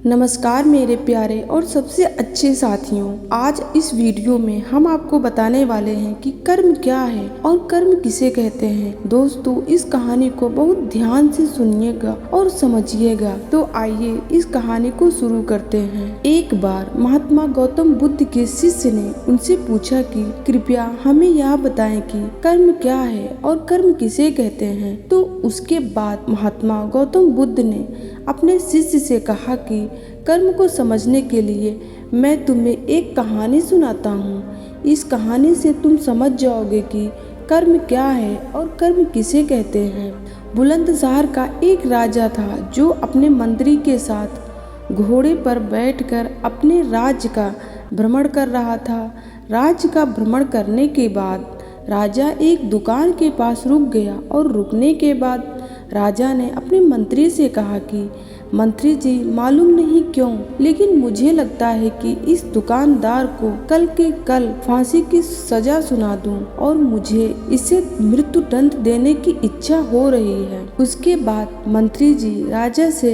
नमस्कार मेरे प्यारे और सबसे अच्छे साथियों। आज इस वीडियो में हम आपको बताने वाले हैं कि कर्म क्या है और कर्म किसे कहते हैं। दोस्तों, इस कहानी को बहुत ध्यान से सुनिएगा और समझिएगा। तो आइए इस कहानी को शुरू करते हैं। एक बार महात्मा गौतम बुद्ध के शिष्य ने उनसे पूछा कि कृपया हमें यह बताएं कि कर्म क्या है और कर्म किसे कहते हैं। तो उसके बाद महात्मा गौतम बुद्ध ने अपने शिष्य से कहा कि कर्म को समझने के लिए मैं तुम्हें एक कहानी सुनाता हूँ। इस कहानी से तुम समझ जाओगे कि कर्म क्या है और कर्म किसे कहते हैं। बुलंदशहर का एक राजा था जो अपने मंत्री के साथ घोड़े पर बैठकर अपने राज्य का भ्रमण कर रहा था। राज्य का भ्रमण करने के बाद राजा एक दुकान के पास रुक गया और रुकने के बाद राजा ने अपने मंत्री से कहा कि मंत्री जी, मालूम नहीं क्यों लेकिन मुझे लगता है कि इस दुकानदार को कल के कल फांसी की सजा सुना दूं और मुझे इसे मृत्यु दंड देने की इच्छा हो रही है। उसके बाद मंत्री जी राजा से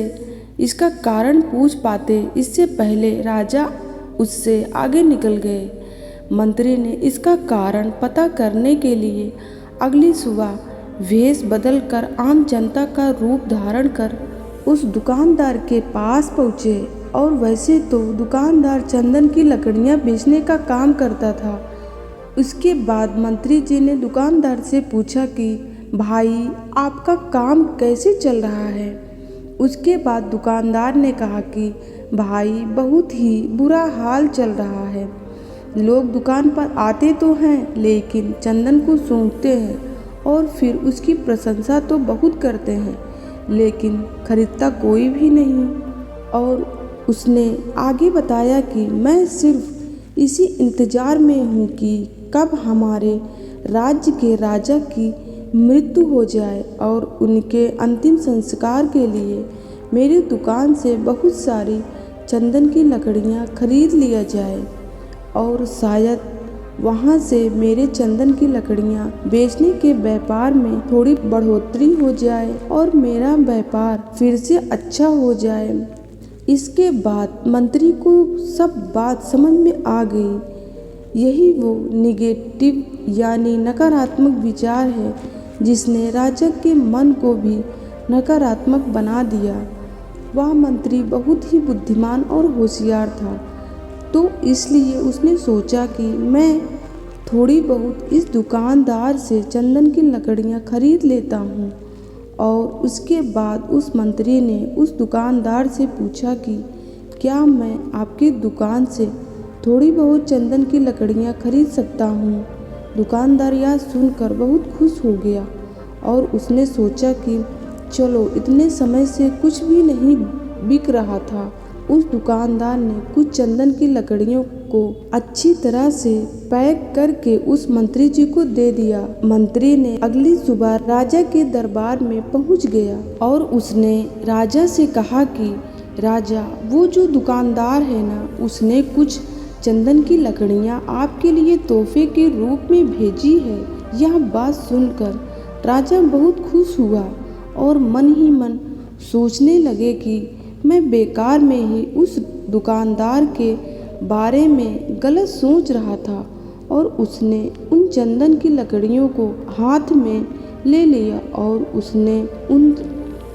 इसका कारण पूछ पाते इससे पहले राजा उससे आगे निकल गए। मंत्री ने इसका कारण पता करने के लिए अगली सुबह वेश बदलकर आम जनता का रूप धारण कर उस दुकानदार के पास पहुँचे। और वैसे तो दुकानदार चंदन की लकड़ियाँ बेचने का काम करता था। उसके बाद मंत्री जी ने दुकानदार से पूछा कि भाई, आपका काम कैसे चल रहा है। उसके बाद दुकानदार ने कहा कि भाई, बहुत ही बुरा हाल चल रहा है। लोग दुकान पर आते तो हैं लेकिन चंदन को सूंघते हैं और फिर उसकी प्रशंसा तो बहुत करते हैं लेकिन खरीदता कोई भी नहीं। और उसने आगे बताया कि मैं सिर्फ इसी इंतज़ार में हूँ कि कब हमारे राज्य के राजा की मृत्यु हो जाए और उनके अंतिम संस्कार के लिए मेरी दुकान से बहुत सारी चंदन की लकड़ियाँ खरीद लिया जाए और शायद वहाँ से मेरे चंदन की लकड़ियाँ बेचने के व्यापार में थोड़ी बढ़ोतरी हो जाए और मेरा व्यापार फिर से अच्छा हो जाए। इसके बाद मंत्री को सब बात समझ में आ गई। यही वो निगेटिव यानी नकारात्मक विचार है जिसने राजा के मन को भी नकारात्मक बना दिया। वह मंत्री बहुत ही बुद्धिमान और होशियार था, तो इसलिए उसने सोचा कि मैं थोड़ी बहुत इस दुकानदार से चंदन की लकड़ियाँ खरीद लेता हूँ। और उसके बाद उस मंत्री ने उस दुकानदार से पूछा कि क्या मैं आपकी दुकान से थोड़ी बहुत चंदन की लकड़ियाँ खरीद सकता हूँ। दुकानदार यह सुनकर बहुत खुश हो गया और उसने सोचा कि चलो, इतने समय से कुछ भी नहीं बिक रहा था। उस दुकानदार ने कुछ चंदन की लकड़ियों को अच्छी तरह से पैक करके उस मंत्री जी को दे दिया। मंत्री ने अगली सुबह राजा के दरबार में पहुंच गया और उसने राजा से कहा कि राजा, वो जो दुकानदार है ना, उसने कुछ चंदन की लकड़ियां आपके लिए तोहफे के रूप में भेजी है। यह बात सुनकर राजा बहुत खुश हुआ और मन ही मन सोचने लगे कि मैं बेकार में ही उस दुकानदार के बारे में गलत सोच रहा था। और उसने उन चंदन की लकड़ियों को हाथ में ले लिया और उसने उन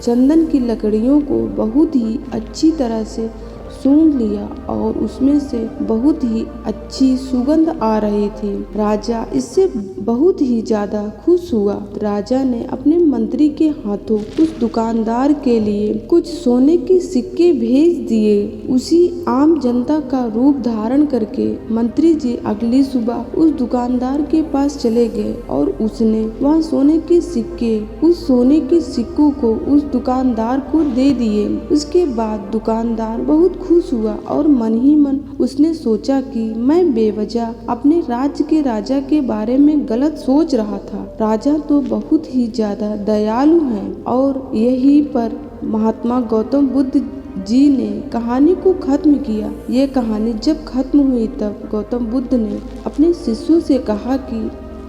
चंदन की लकड़ियों को बहुत ही अच्छी तरह से सूंघ लिया और उसमें से बहुत ही अच्छी सुगंध आ रही थी। राजा इससे बहुत ही ज़्यादा खुश हुआ। राजा ने अपने मंत्री के हाथों उस दुकानदार के लिए कुछ सोने के सिक्के भेज दिए। उसी आम जनता का रूप धारण करके मंत्री जी अगली सुबह उस दुकानदार के पास चले गए और उसने वह सोने के सिक्के उस सोने के सिक्कों को उस दुकानदार को दे दिए। उसके बाद दुकानदार बहुत खुश हुआ और मन ही मन उसने सोचा कि मैं बेवजह अपने राज्य के राजा के बारे में गलत सोच रहा था। राजा तो बहुत ही ज्यादा दयालु हैं। और यहीं पर महात्मा गौतम बुद्ध जी ने कहानी को खत्म किया। ये कहानी जब खत्म हुई तब गौतम बुद्ध ने अपने शिष्यों से कहा कि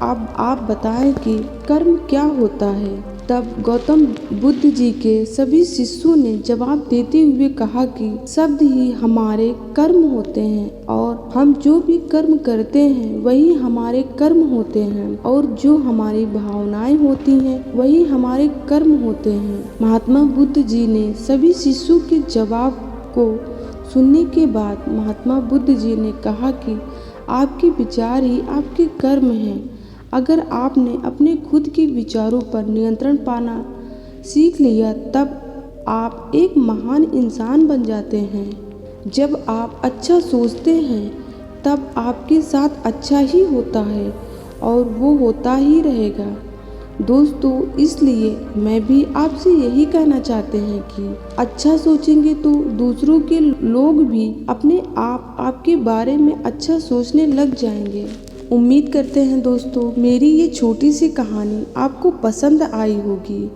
अब आप बताएं कि कर्म क्या होता है। तब गौतम बुद्ध जी के सभी शिष्यों ने जवाब देते हुए कहा कि शब्द ही हमारे कर्म होते हैं और हम जो भी कर्म करते हैं वही हमारे कर्म होते हैं और जो हमारी भावनाएं होती हैं वही हमारे कर्म होते हैं। महात्मा बुद्ध जी ने सभी शिष्यों के जवाब को सुनने के बाद महात्मा बुद्ध जी ने कहा कि आपके विचार ही आपके कर्म हैं। अगर आपने अपने खुद के विचारों पर नियंत्रण पाना सीख लिया तब आप एक महान इंसान बन जाते हैं। जब आप अच्छा सोचते हैं तब आपके साथ अच्छा ही होता है और वो होता ही रहेगा। दोस्तों, इसलिए मैं भी आपसे यही कहना चाहते हैं कि अच्छा सोचेंगे तो दूसरों के लोग भी अपने आप आपके बारे में अच्छा सोचने लग जाएंगे। उम्मीद करते हैं दोस्तों मेरी ये छोटी सी कहानी आपको पसंद आई होगी।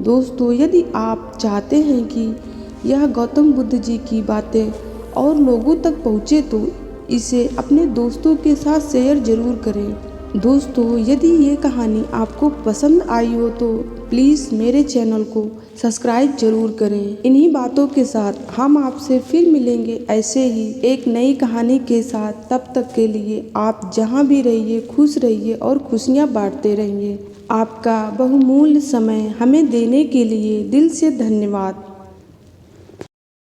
दोस्तों, यदि आप चाहते हैं कि यह गौतम बुद्ध जी की बातें और लोगों तक पहुँचे तो इसे अपने दोस्तों के साथ शेयर जरूर करें। दोस्तों, यदि ये कहानी आपको पसंद आई हो तो प्लीज़ मेरे चैनल को सब्सक्राइब जरूर करें। इन्हीं बातों के साथ हम आपसे फिर मिलेंगे ऐसे ही एक नई कहानी के साथ। तब तक के लिए आप जहाँ भी रहिए खुश रहिए और खुशियाँ बांटते रहिए। आपका बहुमूल्य समय हमें देने के लिए दिल से धन्यवाद।